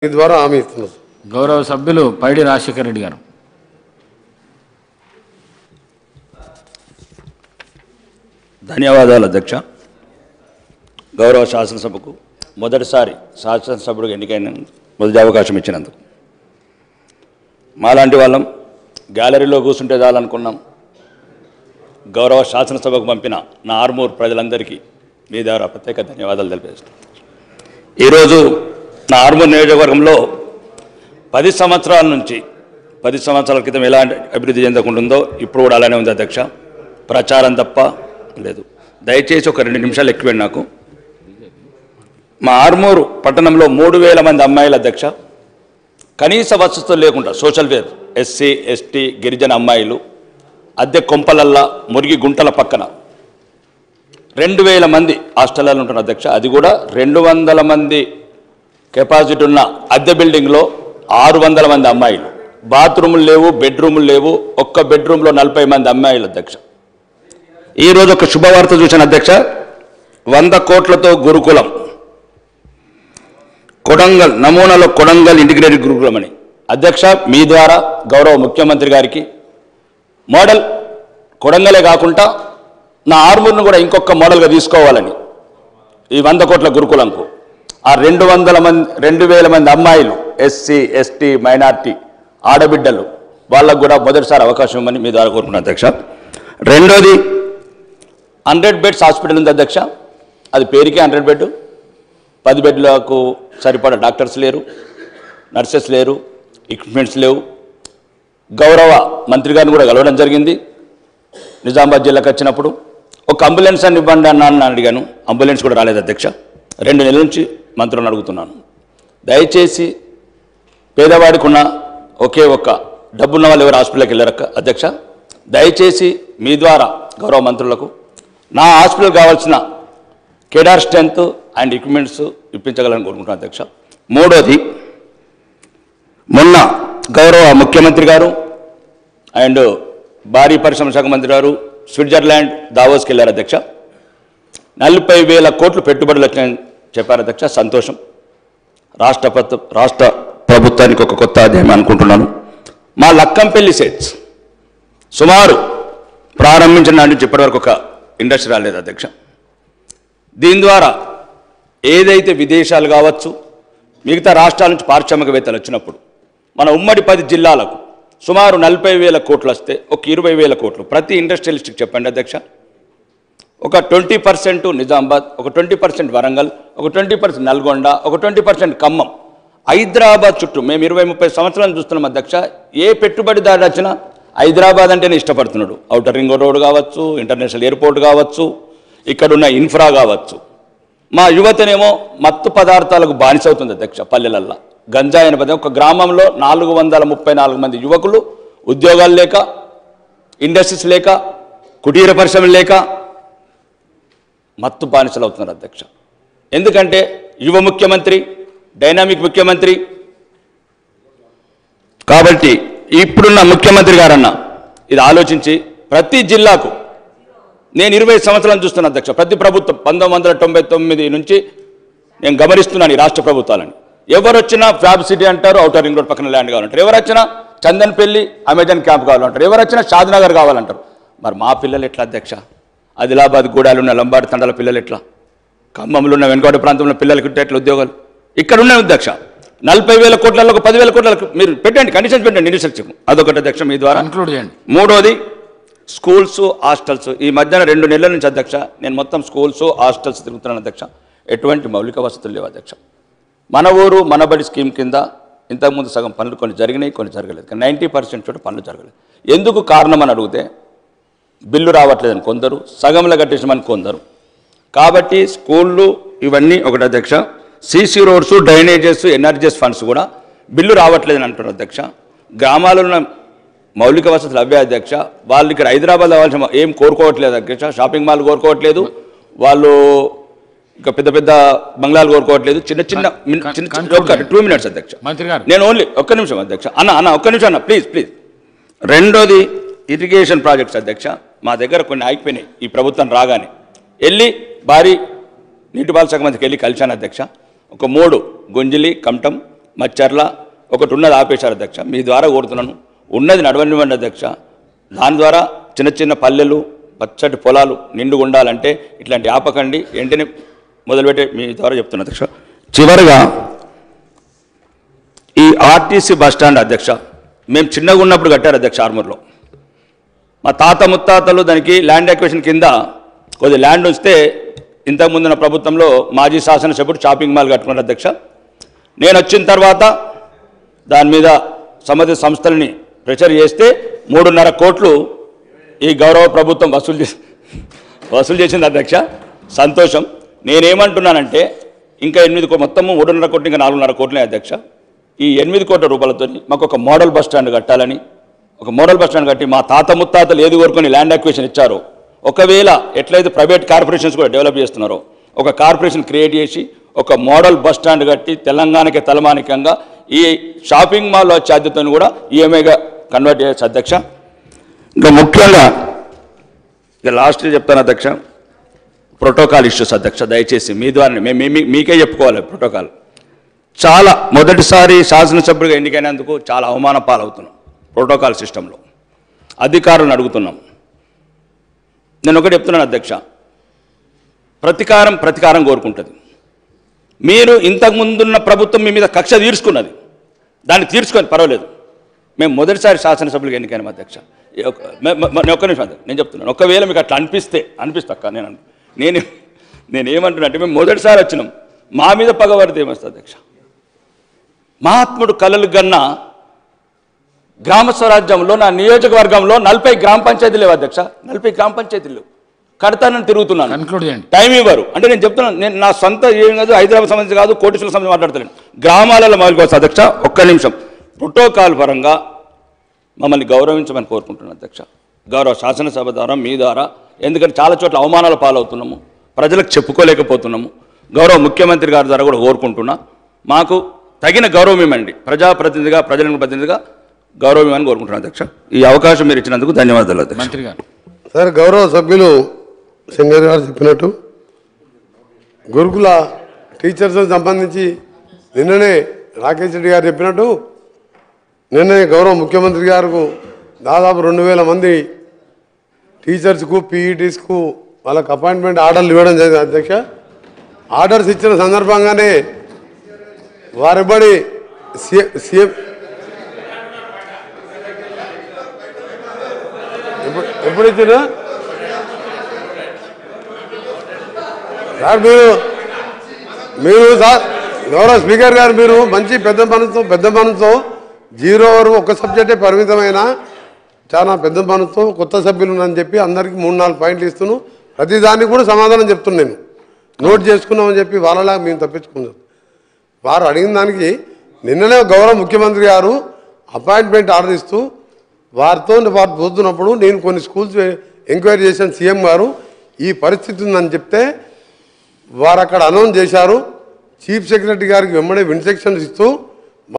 మీ ద్వారా హామీ ఇస్తున్నారు. గౌరవ సభ్యులు పైడి రాజశేఖర రెడ్డి గారు. ధన్యవాదాలు అధ్యక్ష. గౌరవ శాసనసభకు మొదటిసారి శాసనసభ్యుడికి ఎన్నికైన మొదటి అవకాశం ఇచ్చినందుకు మాలాంటి వాళ్ళం గ్యాలరీలో కూర్చుంటే చాలనుకున్నాం. గౌరవ శాసనసభకు పంపిన నా ఆర్మూర్ ప్రజలందరికీ మీ ద్వారా ప్రత్యేక ధన్యవాదాలు తెలియజేస్తాను. ఈరోజు నా ఆర్మూర్ నియోజకవర్గంలో 10 సంవత్సరాల నుంచి 10 సంవత్సరాల క్రితం ఎలా అభివృద్ధి చెందకుంటుందో ఇప్పుడు కూడా అలానే ఉంది అధ్యక్ష. ప్రచారం తప్ప లేదు. దయచేసి ఒక 2 నిమిషాలు ఎక్కువండి నాకు. మా ఆర్మూరు పట్టణంలో 3000 మంది అమ్మాయిల అధ్యక్ష కనీస వసతులు లేకుండా సోషల్ వేర్ ఎస్సీ ఎస్టీ గిరిజన అమ్మాయిలు అద్దె కొంపలల్లా మురిగి గుంటల పక్కన 2000 మంది హాస్టల్లో ఉంటున్న అధ్యక్ష. అది కూడా 200 మంది కెపాసిటీ ఉన్న అద్దె బిల్డింగ్లో 600 మంది అమ్మాయిలు. బాత్రూములు లేవు, బెడ్రూములు లేవు. ఒక్క బెడ్రూమ్లో 40 మంది అమ్మాయిలు అధ్యక్ష. ఈరోజు ఒక శుభవార్త చూశాను అధ్యక్ష. 100 కోట్లతో గురుకులం కొడంగల్ నమూనాలో కొడంగల్ ఇంటిగ్రేటెడ్ గురుకులం అని అధ్యక్ష మీ ద్వారా గౌరవ ముఖ్యమంత్రి గారికి మోడల్ కొడంగలే కాకుండా నా ఆర్మూర్ను కూడా ఇంకొక మోడల్గా తీసుకోవాలని ఈ 100 కోట్ల గురుకులంకు ఆ 200 మంది అమ్మాయిలు ఎస్సీ ఎస్టీ మైనార్టీ ఆడబిడ్డలు వాళ్ళకు కూడా మొదటిసారి అవకాశం ఇవ్వమని మీ ద్వారా కోరుకున్నాను అధ్యక్ష. రెండోది 100 బెడ్స్ హాస్పిటల్ ఉంది అధ్యక్ష. అది పేరుకే 100 బెడ్. 10 బెడ్లకు సరిపడా డాక్టర్స్ లేరు, నర్సెస్ లేరు, ఎక్విప్మెంట్స్ లేవు. గౌరవ మంత్రి గారిని కూడా కలవడం జరిగింది నిజామాబాద్ జిల్లాకు వచ్చినప్పుడు. ఒక అంబులెన్స్ అని ఇవ్వండి అన్నాను అడిగాను. అంబులెన్స్ కూడా రాలేదు అధ్యక్ష. 2 నెలల నుంచి మంత్రులను అడుగుతున్నాను. దయచేసి పేదవాడికి ఉన్న ఒకే ఒక్క డబ్బున్న వాళ్ళు ఎవరు హాస్పిటల్కి వెళ్ళారక్క అధ్యక్ష. దయచేసి మీ ద్వారా గౌరవ మంత్రులకు నా హాస్పిటల్ కావాల్సిన కేడార్ స్ట్రెంత్ అండ్ ఎక్విప్మెంట్స్ ఇప్పించగలని కోరుకుంటున్నాను అధ్యక్ష. మూడోది మొన్న గౌరవ ముఖ్యమంత్రి గారు అండ్ భారీ పరిశ్రమ శాఖ మంత్రి గారు స్విట్జర్లాండ్ దావోస్కి వెళ్ళారు అధ్యక్ష. 40,000 కోట్లు పెట్టుబడులు వచ్చాయని చెప్పారు అధ్యక్ష. సంతోషం. రాష్ట్ర ప్రభుత్వానికి ఒక కొత్త అధ్యాయం అనుకుంటున్నాను. మా లక్కంపల్లి సెట్స్ సుమారు ప్రారంభించిన నాటి నుంచి ఇప్పటివరకు ఒక ఇండస్ట్రీ రాలేదు అధ్యక్ష. దీని ద్వారా ఏదైతే విదేశాలు కావచ్చు మిగతా రాష్ట్రాల నుంచి పారిశ్రామికవేత్తలు వచ్చినప్పుడు మన ఉమ్మడి 10 జిల్లాలకు సుమారు 40,000 కోట్లు వస్తే ఒక 20,000 కోట్లు ప్రతి ఇండస్ట్రియలిస్ట్కి చెప్పండి అధ్యక్ష. ఒక 20% నిజామాబాద్, ఒక 20% వరంగల్, ఒక 20% నల్గొండ, ఒక 20% ఖమ్మం. హైదరాబాద్ చుట్టూ మేము 20-30 సంవత్సరాలు చూస్తున్నాం అధ్యక్ష. ఏ పెట్టుబడిదారు వచ్చినా హైదరాబాద్ అంటేనే ఇష్టపడుతున్నాడు. ఔటర్ రింగ్ రోడ్ కావచ్చు, ఇంటర్నేషనల్ ఎయిర్పోర్ట్ కావచ్చు, ఇక్కడున్న ఇన్ఫ్రా కావచ్చు. మా యువతనేమో మత్తు పదార్థాలకు బానిస అవుతుంది అధ్యక్ష. పల్లెలల్లో గంజాయి అనే పదం. ఒక గ్రామంలో 434 మంది యువకులు ఉద్యోగాలు లేక, ఇండస్ట్రీస్ లేక, కుటీర పరిశ్రమలు లేక మత్తు బానిసలు అవుతున్నారు అధ్యక్ష. ఎందుకంటే యువ ముఖ్యమంత్రి, డైనామిక్ ముఖ్యమంత్రి. కాబట్టి ఇప్పుడున్న ముఖ్యమంత్రి గారన్న ఇది ఆలోచించి ప్రతి జిల్లాకు నేను 20 సంవత్సరాలు చూస్తున్నా అధ్యక్ష. ప్రతి ప్రభుత్వం 1999 నుంచి నేను గమనిస్తున్నాను ఈ రాష్ట్ర ప్రభుత్వాలని. ఎవరు వచ్చినా ఫ్యాబ్ సిటీ అంటారు, ఔటర్ రింగ్ రోడ్ పక్కన ల్యాండ్ కావాలంటారు. ఎవరు వచ్చినా చందన్పల్లి అమెజాన్ క్యాంప్ కావాలంటారు. ఎవరు వచ్చినా షాద్నగర్ కావాలంటారు. మరి మా పిల్లలు ఎట్లా అధ్యక్ష? ఆదిలాబాద్ గూడాలు ఉన్న లంబాడి తండాల పిల్లలు ఎట్లా? ఖమ్మంలో ఉన్న వెనుకబడి ప్రాంతంలో పిల్లలకి ఎట్లా ఉద్యోగాలు? ఇక్కడ ఉన్నాయి అధ్యక్ష. 40,000 కోట్లలో ఒక 10,000 కోట్లకు మీరు పెట్టండి, కండిషన్స్ పెట్టండి ఇండస్ట్రీ. అదొకటి అధ్యక్ష మీ ద్వారా కన్క్లూడ్ చేయండి. మూడోది స్కూల్స్, హాస్టల్స్. ఈ మధ్యన 2 నెలల నుంచి అధ్యక్ష నేను మొత్తం స్కూల్స్, హాస్టల్స్ తిరుగుతున్నాను అధ్యక్ష. ఎటువంటి మౌలిక వసతులు లేవు అధ్యక్ష. మన ఊరు మనబడి స్కీమ్ కింద ఇంతకుముందు సగం పనులు కొన్ని జరిగినాయి, కొన్ని జరగలేదు. 90% చోట పనులు జరగలేదు. ఎందుకు కారణం అని అడిగితే బిల్లు రావట్లేదని కొందరు, సగంలో కట్టేసామని కొందరు. కాబట్టి స్కూళ్ళు ఇవన్నీ ఒకటి అధ్యక్ష. CC roads, drainages, NREGS funds కూడా బిల్లు రావట్లేదని అంటున్నారు అధ్యక్ష. గ్రామాల్లో ఉన్న మౌలిక వసతులు అవే అధ్యక్ష. వాళ్ళు ఇక్కడ హైదరాబాద్ అవ్వాల్సిన ఏం కోరుకోవట్లేదు అధ్యక్ష. షాపింగ్ మాల్ కోరుకోవట్లేదు, వాళ్ళు ఇంకా పెద్ద పెద్ద బంగ్లాలు కోరుకోవట్లేదు. చిన్న 2 మినిట్స్ అధ్యక్ష. నేను ఓన్లీ ఒక్క నిమిషం అధ్యక్ష. అన్న ఒక్క నిమిషం అన్న ప్లీజ్. రెండోది ఇరిగేషన్ ప్రాజెక్ట్స్ అధ్యక్ష. మా దగ్గర కొన్ని ఆగిపోయినాయి. ఈ ప్రభుత్వం రాగానే వెళ్ళి భారీ నీటిపారుదల శాఖ మంత్రికి వెళ్ళి కలిశాను అధ్యక్ష. ఒక 3 గుంజిలి, కమటం, మచ్చర్ల ఒకటి ఉన్నది ఆపేశారు అధ్యక్ష. మీ ద్వారా కోరుతున్నాను, ఉన్నది నడవనివ్వండి అధ్యక్ష. దాని ద్వారా చిన్న చిన్న పల్లెలు పచ్చటి పొలాలు నిండుగా ఉండాలంటే ఇట్లాంటి ఆపకండి, వెంటనే మొదలుపెట్టే మీ ద్వారా చెప్తున్నా అధ్యక్ష. చివరిగా ఈ ఆర్టీసీ బస్టాండ్ అధ్యక్ష మేము చిన్నగా ఉన్నప్పుడు కట్టారు అధ్యక్ష ఆర్మూర్లో. మా తాత ముత్తాతలు దానికి ల్యాండ్ అక్విజిషన్ కింద కొద్ది ల్యాండ్ వస్తే ఇంతకుముందున్న ప్రభుత్వంలో మాజీ శాసనసభ్యుడు షాపింగ్ మాల్ కట్టుకున్నారు అధ్యక్ష. నేను వచ్చిన తర్వాత దాని మీద సంబంధిత సంస్థలని ప్రెషర్ చేస్తే 3.5 కోట్లు ఈ గౌరవ ప్రభుత్వం వసూలు చేసింది అధ్యక్ష. సంతోషం. నేనేమంటున్నానంటే ఇంకా 8 మొత్తము 3.5 కోట్లు ఇంకా 4.5 కోట్లే అధ్యక్ష. ఈ 8 కోట్ల రూపాయలతో మాకు ఒక మోడల్ బస్ స్టాండ్ కట్టాలని, ఒక మోడల్ బస్ స్టాండ్ కట్టి మా తాత ముత్తాతలు ఏది కోరుకొని ల్యాండ్ అక్విజిషన్ ఇచ్చారో, ఒకవేళ ఎట్లయితే ప్రైవేట్ కార్పొరేషన్స్ కూడా డెవలప్ చేస్తున్నారో ఒక కార్పొరేషన్ క్రియేట్ చేసి ఒక మోడల్ బస్ స్టాండ్ కట్టి తెలంగాణకి తలమానికంగా ఈ షాపింగ్ మాల్ వచ్చే అద్దెతను కూడా ఈఎంఐగా కన్వర్ట్ చేయొచ్చు అధ్యక్ష. ఇంకా ముఖ్యంగా ఇక లాస్ట్ చెప్తాను అధ్యక్ష, ప్రోటోకాల్ ఇష్యూస్ అధ్యక్ష. దయచేసి మీ ద్వారా మీకే చెప్పుకోవాలి. ప్రోటోకాల్ చాలా మొదటిసారి శాసనసభ్యుడిగా ఎన్నికైనందుకు చాలా అవమాన పాలవుతున్నాం. ప్రోటోకాల్ సిస్టంలో అధికారులను అడుగుతున్నాం. నేను ఒకటి చెప్తున్నాను అధ్యక్ష, ప్రతీకారం కోరుకుంటుంది. మీరు ఇంతకుముందున్న ప్రభుత్వం మీ మీద కక్ష తీర్చుకున్నది, దాన్ని తీర్చుకొని పర్వాలేదు. మేము మొదటిసారి శాసనసభ్యులుగా ఎన్నికైనాం అధ్యక్ష. ఒక్క నిమిషం నేను చెప్తున్నాను, ఒకవేళ మీకు అట్లా అనిపిస్తా నేనేమంటున్నా అంటే మేము మొదటిసారి వచ్చినాం, మా మీద పగబడితే ఏమొస్తుంది అధ్యక్ష? మహాత్ముడు కలలు గన్న గ్రామ స్వరాజ్యంలో నా నియోజకవర్గంలో 40 గ్రామ పంచాయతీలు లేవు అధ్యక్ష. 40 గ్రామ పంచాయతీలు కడతానని తిరుగుతున్నాను, టైం ఇవ్వరు. అంటే నేను చెప్తున్నాను, నేను నా సొంత ఏం కాదు, హైదరాబాద్ సంబంధించి కాదు, కోటేశ్వర సంబంధించి మాట్లాడతాను. గ్రామాలలో మొదలుకోవచ్చు అధ్యక్ష. ఒక్క నిమిషం. ప్రోటోకాల్ పరంగా మమ్మల్ని గౌరవించమని కోరుకుంటున్నాను అధ్యక్ష, గౌరవ శాసనసభ ద్వారా మీ ద్వారా. ఎందుకంటే చాలా చోట్ల అవమానాల పాలవుతున్నాము, ప్రజలకు చెప్పుకోలేకపోతున్నాము. గౌరవ ముఖ్యమంత్రి గారి ద్వారా కూడా కోరుకుంటున్నా, మాకు తగిన గౌరవం ఇవ్వండి. ప్రజాప్రతినిధిగా, ప్రజలను ప్రతినిధిగా గౌరవం ఇవ్వని కోరుకుంటున్నాను అధ్యక్ష. ఈ అవకాశం మీరు ఇచ్చినందుకు ధన్యవాదాలు అధ్యక్ష. మంత్రి గారు. సార్, గౌరవ సభ్యులు సింగర్ గారు చెప్పినట్టు గురుకుల టీచర్స్ సంబంధించి నిన్ననే రాకేష్ రెడ్డి గారు చెప్పినట్టు నిన్ననే గౌరవ ముఖ్యమంత్రి గారు దాదాపు 2000 మంది టీచర్స్కు, పీఈటీస్కు వాళ్ళకు అపాయింట్మెంట్ ఆర్డర్లు ఇవ్వడం జరిగింది అధ్యక్ష. ఆర్డర్స్ ఇచ్చిన సందర్భంగానే వారెబ్బడి సీఎం ఎప్పుడు ఇచ్చినా సార్ మీరు సార్ గౌరవ స్పీకర్ గారు మీరు మంచి పెద్ద మనసుతో 0 వరకు ఒక సబ్జెక్టే పరిమితమైన చాలా పెద్ద మనసుతో కొత్త సభ్యులు ఉన్నారని చెప్పి అందరికీ 3-4 పాయింట్లు ఇస్తున్నాను. ప్రతిదానికి కూడా సమాధానం చెప్తున్నాను. నేను నోట్ చేసుకున్నామని చెప్పి వాళ్ళలా మేము తప్పించుకున్నాం. వారు అడిగిన దానికి నిన్ననే గౌరవ ముఖ్యమంత్రి గారు అపాయింట్మెంట్ ఆర్డర్ ఇస్తూ వారితో వారు పోతున్నప్పుడు నేను కొన్ని స్కూల్స్ ఎంక్వైరీ చేశాను. సీఎం గారు ఈ పరిస్థితి ఉందని చెప్తే వారు అక్కడ అనౌన్స్ చేశారు. చీఫ్ సెక్రటరీ గారికి వెంబడే ఇన్స్ట్రక్షన్స్ ఇస్తూ